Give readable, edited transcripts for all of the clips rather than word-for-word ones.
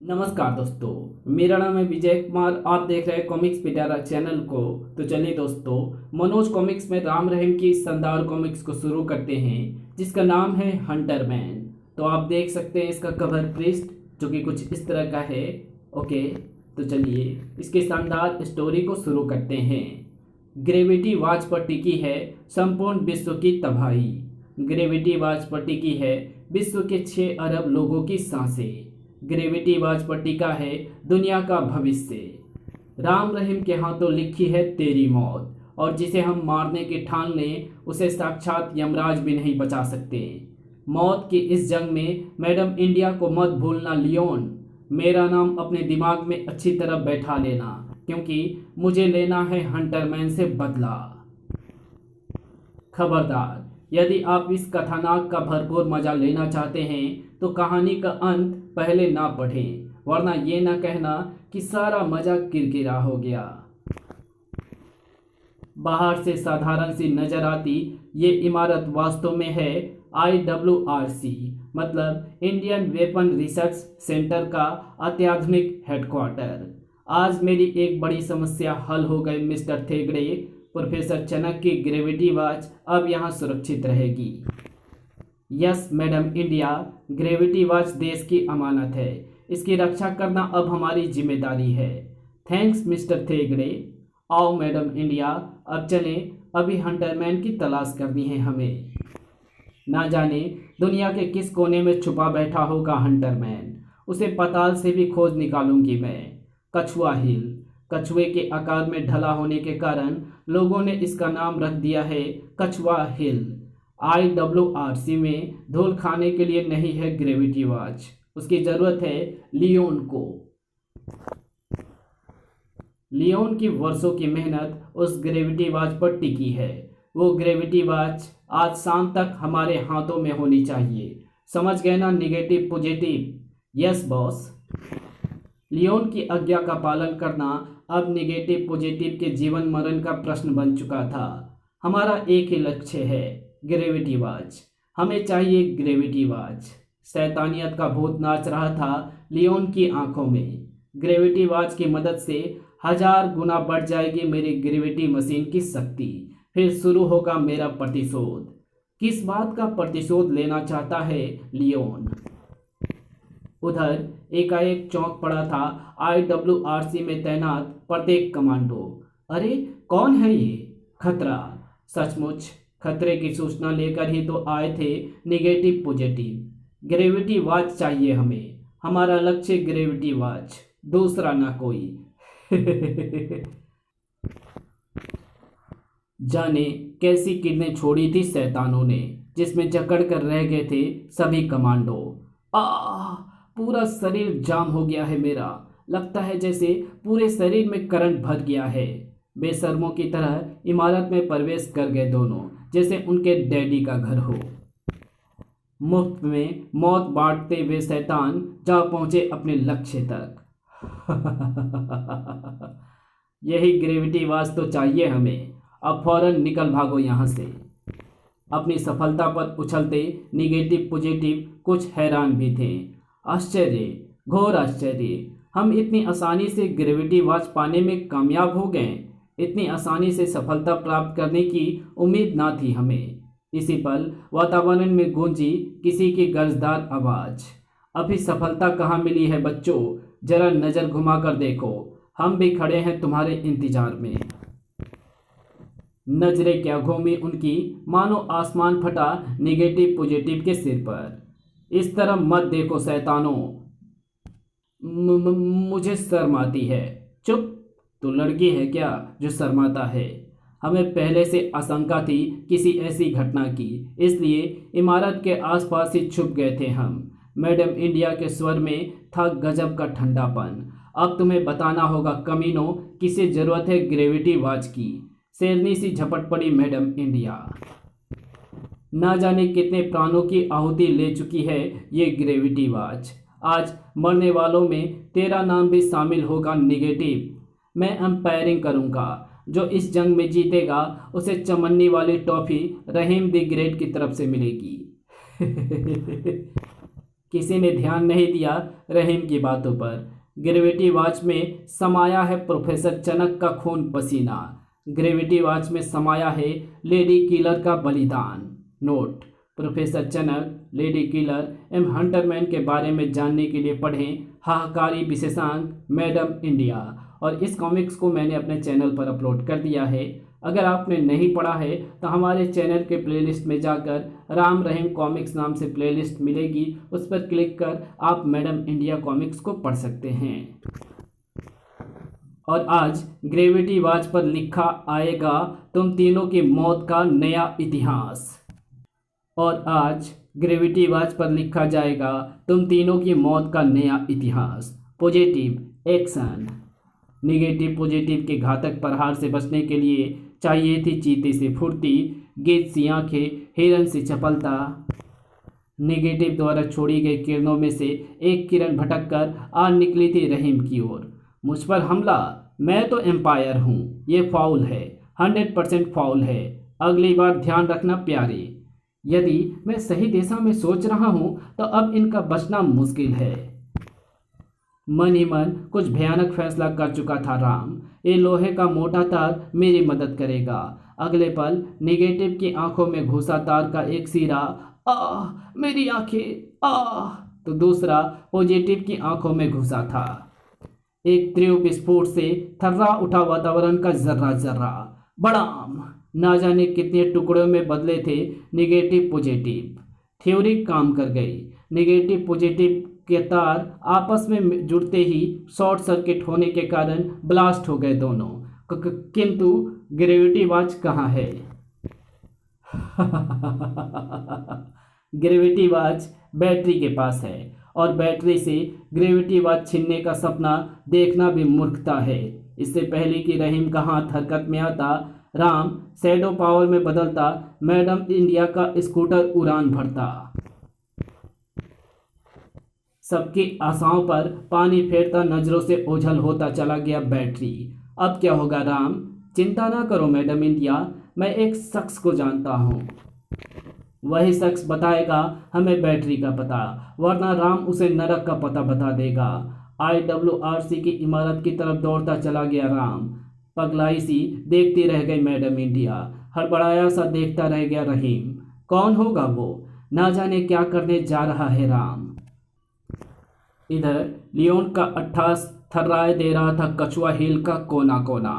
नमस्कार दोस्तों, मेरा नाम है विजय कुमार। आप देख रहे हैं कॉमिक्स पिटारा चैनल को। तो चलिए दोस्तों, मनोज कॉमिक्स में राम रहीम की शानदार कॉमिक्स को शुरू करते हैं, जिसका नाम है हंटर मैन। तो आप देख सकते हैं इसका कवर पृष्ठ, जो कि कुछ इस तरह का है। ओके, तो चलिए इसकी शानदार स्टोरी को शुरू करते हैं। ग्रेविटी वॉच पर टिकी है संपूर्ण विश्व की तबाही। ग्रेविटी वॉच पर टिकी है विश्व के 6 अरब लोगों की सांसें। ग्रेविटी वॉच पर टिका है दुनिया का भविष्य। राम रहीम के हाथों लिखी है तेरी मौत, और जिसे हम मारने की ठान लें उसे साक्षात यमराज भी नहीं बचा सकते। मौत की इस जंग में मैडम इंडिया को मत भूलना लियोन। मेरा नाम अपने दिमाग में अच्छी तरह बैठा लेना, क्योंकि मुझे लेना है हंटरमैन से बदला। खबरदार, यदि आप इस कथानक का भरपूर मजा लेना चाहते हैं तो कहानी का अंत पहले ना पढ़ें, वरना ये ना कहना कि सारा मजा किरकिरा हो गया। बाहर से साधारण सी नजर आती ये इमारत वास्तव में है IWRC, मतलब इंडियन वेपन रिसर्च सेंटर का अत्याधुनिक हेडक्वार्टर। आज मेरी एक बड़ी समस्या हल हो गई मिस्टर थेगड़े। प्रोफेसर चनक की ग्रेविटी वॉच अब यहाँ सुरक्षित रहेगी। Yes madam India, gravity watch देश की अमानत है। इसकी रक्षा करना अब हमारी जिम्मेदारी है। Thanks mister Thegde. आओ मैडम इंडिया, अब चलें, अभी हंटरमैन की तलाश करनी है हमें। ना जाने दुनिया के किस कोने में छुपा बैठा होगा हंटरमैन। उसे पाताल से भी खोज निकालूंगी मैं। कछुआ हिल। कछुए के आकार में ढला होने के कारण लोगों ने इसका नाम रख दिया है कछुआ हिल। IWRC में धूल खाने के लिए नहीं है ग्रेविटी वॉच, उसकी जरूरत है लियोन को। लियोन की वर्षों की मेहनत उस ग्रेविटी वॉच पर टिकी है। वो ग्रेविटी वॉच आज शाम तक हमारे हाथों में होनी चाहिए। समझ गए ना, negative positive? Yes boss. Leon की आज्ञा का पालन करना अब निगेटिव पॉजिटिव के जीवन मरण का प्रश्न बन चुका था। हमारा एक ही लक्ष्य है, ग्रेविटी वॉच। हमें चाहिए ग्रेविटी वॉच। शैतानियत का भूत नाच रहा था लियोन की आंखों में। ग्रेविटी वॉच की मदद से 1000 गुना बढ़ जाएगी मेरी ग्रेविटी मशीन की शक्ति। फिर शुरू होगा मेरा प्रतिशोध। किस बात का प्रतिशोध लेना चाहता है लियोन? उधर एकाएक चौंक पड़ा था IWRC में तैनात प्रत्येक कमांडो। अरे कौन है ये? खतरा। सचमुच खतरे की सूचना लेकर ही तो आए थे निगेटिव पॉजिटिव। ग्रेविटी वॉच चाहिए हमें। हमारा लक्ष्य ग्रेविटी वॉच, दूसरा ना कोई। जाने कैसी किरणें छोड़ी थी शैतानों ने, जिसमें जकड़ कर रह गए थे सभी कमांडो। पूरा शरीर जाम हो गया है मेरा। लगता है जैसे पूरे शरीर में करंट भर गया है। बेशर्मों की तरह इमारत में प्रवेश कर गए दोनों, जैसे उनके डैडी का घर हो। मुफ्त में मौत बांटते हुए शैतान जा पहुंचे अपने लक्ष्य तक। यही ग्रेविटी वॉच तो चाहिए हमें। अब फौरन निकल भागो यहाँ से। अपनी सफलता पर उछलते निगेटिव पॉजिटिव कुछ हैरान भी थे। आश्चर्य, घोर आश्चर्य। हम इतनी आसानी से ग्रेविटी वॉच पाने में कामयाब हो गए। इतनी आसानी से सफलता प्राप्त करने की उम्मीद ना थी हमें। इसी पल वातावरण में गूंजी किसी की गर्जदार आवाज। अभी सफलता कहाँ मिली है बच्चों? जरा नजर घुमाकर देखो, हम भी खड़े हैं तुम्हारे इंतजार में। नजरें क्या घूमी उनकी, मानो आसमान फटा निगेटिव पॉजिटिव के सिर पर। इस तरह मत देखो शैतानों, मुझे शर्म आती है। चुप, तू लड़की है क्या जो शर्माता है? हमें पहले से आशंका थी किसी ऐसी घटना की, इसलिए इमारत के आसपास ही छुप गए थे हम। मैडम इंडिया के स्वर में था गजब का ठंडापन। अब तुम्हें बताना होगा कमीनों, किसे जरूरत है ग्रेविटी वॉच की। शेरनी सी झपट पड़ी मैडम इंडिया। ना जाने कितने प्राणों की आहुति ले चुकी है ये ग्रेविटी वॉच। आज मरने वालों में तेरा नाम भी शामिल होगा निगेटिव। मैं अंपायरिंग करूंगा। जो इस जंग में जीतेगा उसे चमन्नी वाली टॉफी रहीम द ग्रेट की तरफ से मिलेगी। किसी ने ध्यान नहीं दिया रहीम की बातों पर। ग्रेविटी वॉच में समाया है प्रोफेसर चनक का खून पसीना। ग्रेविटी वॉच में समाया है लेडी किलर का बलिदान। नोट: प्रोफेसर चनक, लेडी किलर एवं हंटरमैन के बारे में जानने के लिए पढ़ें हाहाकारी विशेषांक मैडम इंडिया। और इस कॉमिक्स को मैंने अपने चैनल पर अपलोड कर दिया है। अगर आपने नहीं पढ़ा है तो हमारे चैनल के प्लेलिस्ट में जाकर राम रहीम कॉमिक्स नाम से प्लेलिस्ट मिलेगी, उस पर क्लिक कर आप मैडम इंडिया कॉमिक्स को पढ़ सकते हैं। और आज ग्रेविटी वॉच पर लिखा आएगा तुम तीनों की मौत का नया इतिहास। और आज ग्रेविटी वॉच पर लिखा जाएगा तुम तीनों की मौत का नया इतिहास। Positive action. निगेटिव पॉजिटिव के घातक प्रहार से बचने के लिए चाहिए थी चीते से फुर्ती, गिद्ध सी आंखें, हिरन सी चपलता। निगेटिव द्वारा छोड़ी गई किरणों में से एक किरण भटक कर आ निकली थी रहीम की ओर। मुझ पर हमला? मैं तो एम्पायर हूँ। ये फाउल है, 100% फाउल है। अगली बार ध्यान रखना प्यारे। यदि मैं सही दिशा में सोच रहा हूँ तो अब इनका बचना मुश्किल है। मन ही मन कुछ भयानक फैसला कर चुका था राम। ये लोहे का मोटा तार मेरी मदद करेगा। अगले पल निगेटिव की आंखों में घुसा तार का एक सिरा, मेरी आंखें, तो दूसरा पॉजिटिव की आंखों में घुसा था। एक तीव्र विस्फोट से थर्रा उठा वातावरण का जर्रा जर्रा। बड़ाम! ना जाने कितने टुकड़ों में बदले थे निगेटिव पॉजिटिव। थ्योरी काम कर गई। निगेटिव पॉजिटिव के तार आपस में जुड़ते ही शॉर्ट सर्किट होने के कारण ब्लास्ट हो गए दोनों। किंतु ग्रेविटी वॉच कहाँ है? ग्रेविटी वॉच बैटरी के पास है और बैटरी से ग्रेविटी वॉच छीनने का सपना देखना भी मूर्खता है। इससे पहले कि रहीम का हाथ हरकत में आता, राम शैडो पावर में बदलता, मैडम इंडिया का स्कूटर उड़ान भरता। सबकी आशाओं पर पानी फेरता नजरों से ओझल होता चला गया बैटरी। अब क्या होगा राम? चिंता ना करो मैडम इंडिया, मैं एक शख्स को जानता हूँ। वही शख्स बताएगा हमें बैटरी का पता, वरना राम उसे नरक का पता बता देगा। IWRC की इमारत की तरफ दौड़ता चला गया राम। पगलाई सी देखती रह गई मैडम इंडिया। हड़बड़ाया सा देखता रह गया रहीम। कौन होगा वो? ना जाने क्या करने जा रहा है राम। इधर लियोन का अट्ठास थर्राए दे रहा था कछुआ हिल का कोना कोना।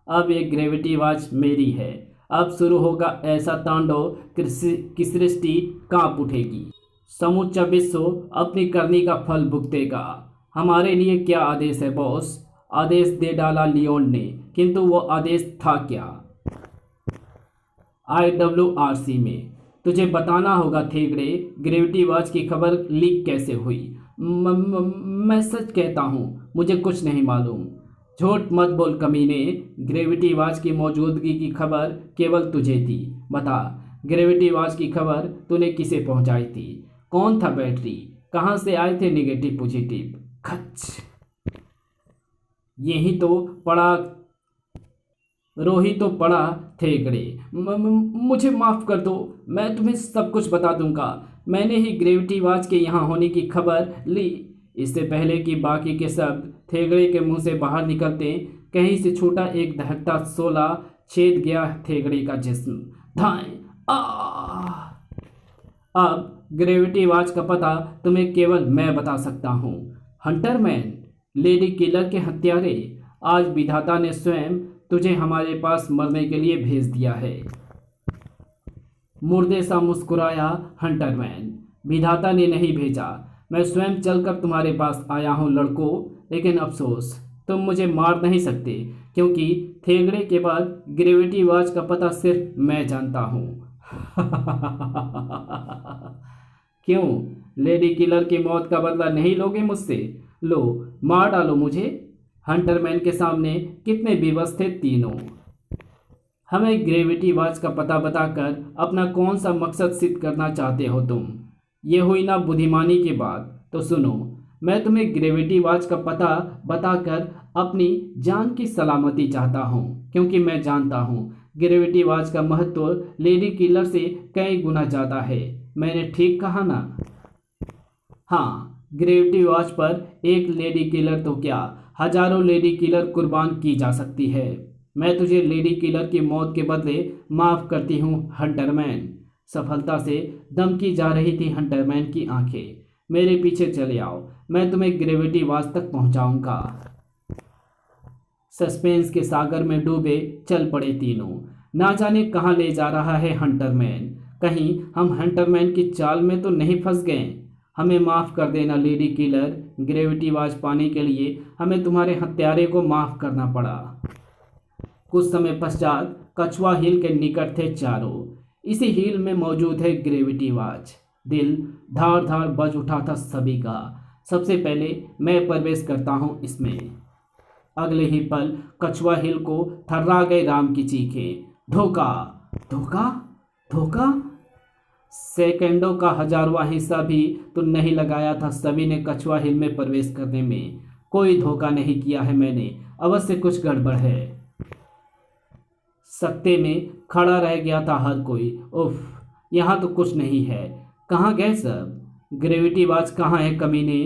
अब ये ग्रेविटी वॉच मेरी है। अब शुरू होगा ऐसा तांडव कि सृष्टि कांप उठेगी। समूचा विश्व अपनी करनी का फल भुगतेगा। हमारे लिए क्या आदेश है बॉस? आदेश दे डाला लियोन ने, किंतु वो आदेश था क्या? IWRC में तुझे बताना होगा थेगड़े, ग्रेविटी वॉच की खबर लीक कैसे हुई। मैं सच कहता हूँ, मुझे कुछ नहीं मालूम। झूठ मत बोल कमीने। ग्रेविटी वॉच की मौजूदगी की खबर केवल तुझे थी। बता, ग्रेविटी वॉच की खबर तूने किसे पहुँचाई थी? कौन था बैटरी? कहाँ से आए थे निगेटिव पॉजिटिव? खच! यही तो पड़ा, रोही तो पड़ा थेगड़े। मुझे माफ़ कर दो, मैं तुम्हें सब कुछ बता दूंगा। मैंने ही ग्रेविटी वॉच के यहाँ होने की खबर ली। इससे पहले कि बाकी के शब्द थेगड़े के मुंह से बाहर निकलते, कहीं से छूटा एक दहकता शोला छेद गया थेगड़े का जिस्म। धाएं! अब ग्रेविटी वॉच का पता तुम्हें केवल मैं बता सकता हूँ। हंटरमैन, लेडी किलर के हत्यारे, आज विधाता ने स्वयं तुझे हमारे पास मरने के लिए भेज दिया है। मुर्दे सा मुस्कुराया हंटरमैन। विधाता ने नहीं भेजा, मैं स्वयं चलकर तुम्हारे पास आया हूँ लड़कों। लेकिन अफसोस, तुम मुझे मार नहीं सकते, क्योंकि थेगड़े के बाद ग्रेविटी वॉच का पता सिर्फ मैं जानता हूँ। क्यों, लेडी किलर की मौत का बदला नहीं लोगे मुझसे? लो, मार डालो मुझे। हंटरमैन के सामने कितने बेबस थे तीनों। हमें ग्रेविटी वॉच का पता बताकर अपना कौन सा मकसद सिद्ध करना चाहते हो तुम? ये हुई ना बुद्धिमानी की बात। तो सुनो, मैं तुम्हें ग्रेविटी वॉच का पता बताकर अपनी जान की सलामती चाहता हूँ, क्योंकि मैं जानता हूँ ग्रेविटी वॉच का महत्व लेडी किलर से कई गुना ज़्यादा है। मैंने ठीक कहा ना? हाँ, ग्रेविटी वॉच पर एक लेडी किलर तो क्या, हजारों लेडी किलर कुर्बान की जा सकती है। मैं तुझे लेडी किलर की मौत के बदले माफ करती हूँ हंटरमैन। सफलता से दमकी जा रही थी हंटरमैन की आंखें। मेरे पीछे चले आओ, मैं तुम्हें ग्रेविटी वॉच तक पहुंचाऊंगा। सस्पेंस के सागर में डूबे चल पड़े तीनों। ना जाने कहाँ ले जा रहा है हंटरमैन। कहीं हम हंटरमैन की चाल में तो नहीं फंस गए? हमें माफ कर देना लेडी किलर। ग्रेविटी वॉच पाने के लिए हमें तुम्हारे हत्यारे को माफ करना पड़ा। कुछ समय पश्चात कछुआ हिल के निकट थे चारों। इसी हिल में मौजूद है ग्रेविटी वॉच। दिल धार धार बज उठा था सभी का। सबसे पहले मैं प्रवेश करता हूँ इसमें। अगले ही पल कछुआ हिल को थर्रा गए राम की चीखें। धोखा, धोखा, धोखा। सेकंडों का हजारवां हिस्सा भी तो नहीं लगाया था सभी ने कछुआ हिल में प्रवेश करने में। कोई धोखा नहीं किया है मैंने, अवश्य कुछ गड़बड़ है। सकते में खड़ा रह गया था हर कोई। उफ, यहाँ तो कुछ नहीं है। कहाँ गए सब? ग्रेविटी वॉच कहाँ है कमीने?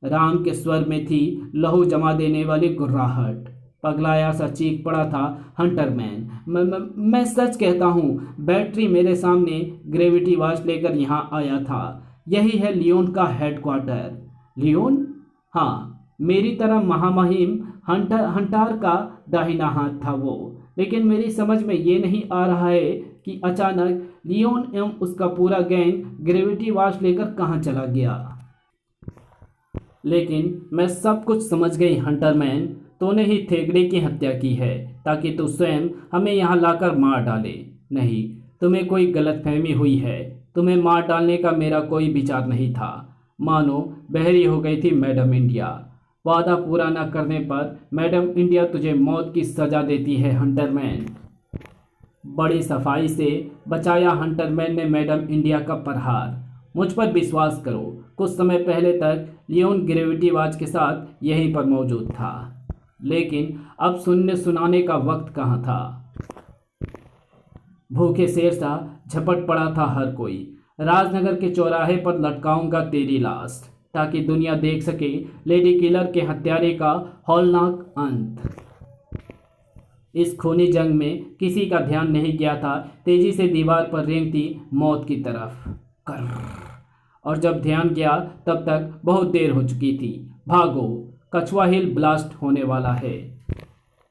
राम के स्वर में थी लहू जमा देने वाली गुर्राहट। पगलाया सा चीख पड़ा था हंटरमैन। मैं सच कहता हूँ, बैटरी मेरे सामने ग्रेविटी वॉच लेकर यहाँ आया था। यही है लियोन का हेडक्वार्टर। लियोन? हाँ, मेरी तरह महामहिम हंटार का दाहिना हाथ था वो। लेकिन मेरी समझ में ये नहीं आ रहा है कि अचानक लियोन एवं उसका पूरा गैंग ग्रेविटी वॉच लेकर कहाँ चला गया। लेकिन मैं सब कुछ समझ गई हंटरमैन। तूने ही थेगड़े की हत्या की है ताकि तू स्वयं हमें यहाँ लाकर मार डाले। नहीं, तुम्हें कोई गलतफहमी हुई है। तुम्हें मार डालने का मेरा कोई विचार नहीं था। मानो बहरी हो गई थी मैडम इंडिया। वादा पूरा न करने पर मैडम इंडिया तुझे मौत की सजा देती है हंटरमैन। बड़ी सफाई से बचाया हंटरमैन ने मैडम इंडिया का प्रहार। मुझ पर विश्वास करो, कुछ समय पहले तक लियोन ग्रेविटी वॉच के साथ यहीं पर मौजूद था। लेकिन अब सुनने सुनाने का वक्त कहाँ था। भूखे शेर सा झपट पड़ा था हर कोई। राजनगर के चौराहे पर लटकाऊंगा तेरी लाश ताकि दुनिया देख सके लेडी किलर के हत्यारे का हौलनाक अंत। इस खूनी जंग में किसी का ध्यान नहीं गया था तेजी से दीवार पर रेंगती मौत की तरफ। कर। और जब ध्यान गया तब तक बहुत देर हो चुकी थी। भागो, कछुआ हिल ब्लास्ट होने वाला है।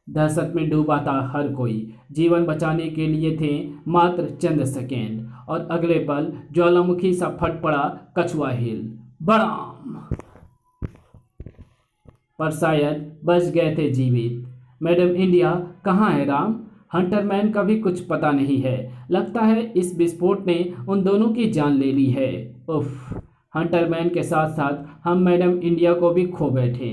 दहशत में डूबा था हर कोई। जीवन बचाने के लिए थे मात्र चंद सेकेंड और अगले पल ज्वालामुखी सा फट पड़ा कछुआ हिल। बड़ाम! पर शायद बच गए थे जीवित। मैडम इंडिया कहाँ है राम? हंटरमैन का भी कुछ पता नहीं है। लगता है इस विस्फोट ने उन दोनों की जान ले ली है। उफ, हंटरमैन के साथ साथ हम मैडम इंडिया को भी खो बैठे।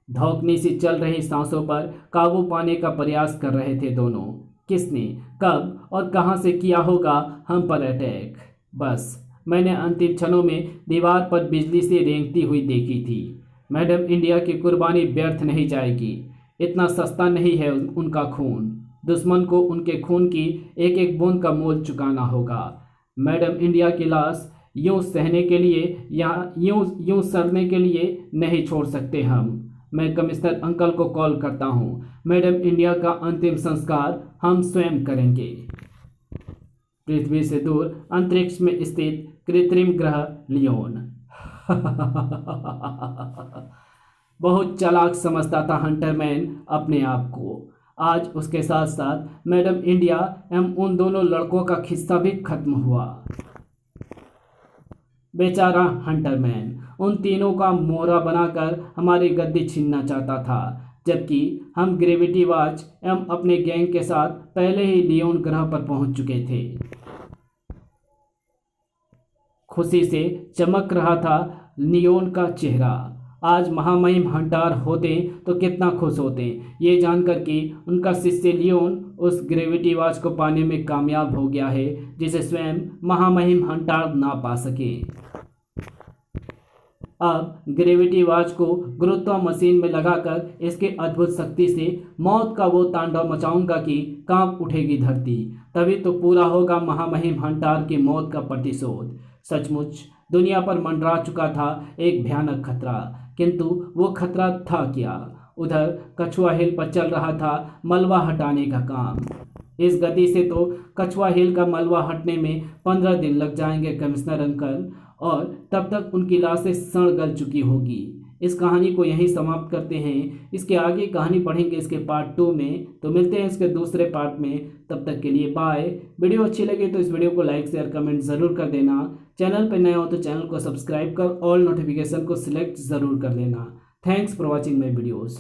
धौंकनी सी चल रही सांसों पर काबू पाने का प्रयास कर रहे थे दोनों। किसने, कब और कहां से किया होगा हम पर अटैक? बस मैंने अंतिम क्षणों में दीवार पर बिजली से रेंगती हुई देखी थी। मैडम इंडिया की कुर्बानी व्यर्थ नहीं जाएगी। इतना सस्ता नहीं है उनका खून। दुश्मन को उनके खून की एक एक बूंद का मोल चुकाना होगा। मैडम इंडिया की लाश यूं सहने के लिए या यूं सड़ने के लिए नहीं छोड़ सकते हम। मैं कमिश्नर अंकल को कॉल करता हूँ। मैडम इंडिया का अंतिम संस्कार हम स्वयं करेंगे। पृथ्वी से दूर अंतरिक्ष में स्थित कृत्रिम ग्रह लियोन। बहुत चालाक समझता था हंटरमैन अपने आप को। आज उसके साथ साथ मैडम इंडिया एवं उन दोनों लड़कों का खिस्सा भी खत्म हुआ। बेचारा हंटरमैन उन तीनों का मोहरा बनाकर हमारी गद्दी छीनना चाहता था, जबकि हम ग्रेविटी वॉच एवं अपने गैंग के साथ पहले ही लियोन ग्रह पर पहुंच चुके थे। खुशी से चमक रहा था लियोन का चेहरा। आज महामहिम हंटार होते तो कितना खुश होते ये जानकर कि उनका शिष्य लियोन उस ग्रेविटी वॉच को पाने में कामयाब हो गया है जिसे स्वयं महामहिम हंटार ना पा सके। अब ग्रेविटी वॉच को गुरुत्व मशीन में लगाकर इसके अद्भुत शक्ति से मौत का वो तांडव मचाऊंगा कि कांप उठेगी धरती। तभी तो पूरा होगा महामहिम हंटर की मौत का प्रतिशोध। सचमुच दुनिया पर मंडरा चुका था एक भयानक खतरा, किंतु वो खतरा था क्या? उधर कछुआ हिल पर चल रहा था मलबा हटाने का काम। इस गति से तो कछुआ हिल का मलबा हटने में 15 दिन लग जाएंगे कमिश्नर अंकल, और तब तक उनकी लाशें सड़ गल चुकी होगी। इस कहानी को यहीं समाप्त करते हैं। इसके आगे कहानी पढ़ेंगे इसके पार्ट 2 में। तो मिलते हैं इसके दूसरे पार्ट में, तब तक के लिए बाय। वीडियो अच्छी लगे तो इस वीडियो को लाइक शेयर कमेंट ज़रूर कर देना। चैनल पर नए हो तो चैनल को सब्सक्राइब कर ऑल नोटिफिकेशन को सिलेक्ट ज़रूर कर लेना। Thanks for watching my videos.